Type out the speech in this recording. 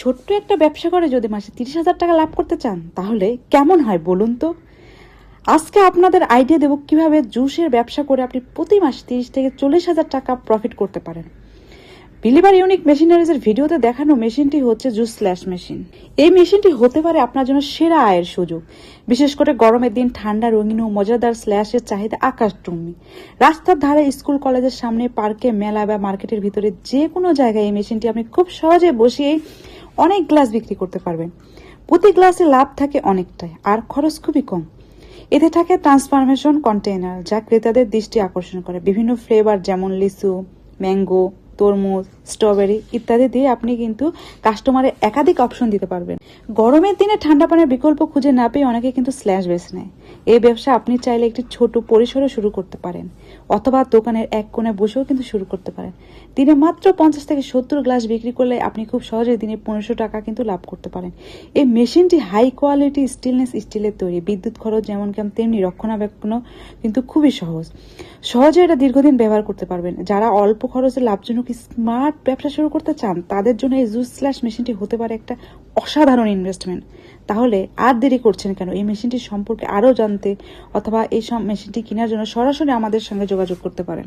ছোট্ট একটা ব্যবসা করে যদি মাসে 30,000 টাকা লাভ করতে চান তাহলে কেমন হয় বলুন তো। আজকে আপনাদের আইডিয়া দেব কিভাবে জুসের ব্যবসা করে আপনি প্রতি মাসে 30 থেকে 40,000 টাকা প্রফিট করতে পারেন। বিলিভার ইউনিক মেশিনারিজের ভিডিওতে দেখানো মেশিনটি হচ্ছে জুস স্ল্যাশ মেশিন। এই মেশিনটি হতে পারে আপনার জন্য সেরা আয়ের সুযোগ, বিশেষ করে গরমের দিন ঠান্ডা রঙিন ও মজাদার স্ল্যাশের চাহিদা আকাশচুম্বী। রাস্তার ধারে, স্কুল কলেজের সামনে, পার্কে, মেলা বা মার্কেটের ভিতরে যে কোনো জায়গায় এই মেশিনটি আপনি খুব সহজে বসিয়ে অনেক গ্লাস বিক্রি করতে পারবেন। প্রতি গ্লাসে লাভ থাকে অনেকটাই, আর খরচ খুবই কম। এতে থাকে ট্রান্সফরমেশন কন্টেইনার, যা ক্রেতাদের দৃষ্টি আকর্ষণ করে। বিভিন্ন ফ্লেভার যেমন লিচু, ম্যাঙ্গো, তরমুজ, স্ট্রবেরি ইত্যাদি দিয়ে আপনি কিন্তু কাস্টমারের একাধিক অপশন দিতে পারবেন। গরমের দিনে ঠান্ডা পানির বিকল্প খুঁজে না পেয়ে অনেকে কিন্তু স্ল্যাশ বেছে নেয়। এই ব্যবসা আপনি চাইলে একটি ছোট পরিসরে শুরু করতে পারেন, অথবা দোকানের এক কোণে বসেও কিন্তু শুরু করতে পারেন। দিনে মাত্র 50 থেকে 70 গ্লাস বিক্রি করলে আপনি খুব সহজে দিনে 1500 টাকা কিন্তু লাভ করতে পারেন। এই মেশিনটি হাই কোয়ালিটি স্টেনলেস স্টিলের তৈরি। বিদ্যুৎ খরচ যেমন কম, তেমনি রক্ষণাবেক্ষণও কিন্তু খুবই সহজে এটা দীর্ঘদিন ব্যবহার করতে পারবেন। যারা অল্প খরচে লাভজনক স্মার্ট ব্যবসা শুরু করতে চান তাদের জন্য এই জুস স্ল্যাশ মেশিনটি হতে পারে একটা অসাধারণ ইনভেস্টমেন্ট। তাহলে আর দেরি করছেন কেন? এই মেশিনটি সম্পর্কে আরও জানতে অথবা এই সব মেশিনটি কেনার জন্য সরাসরি আমাদের সঙ্গে যোগাযোগ করতে পারেন।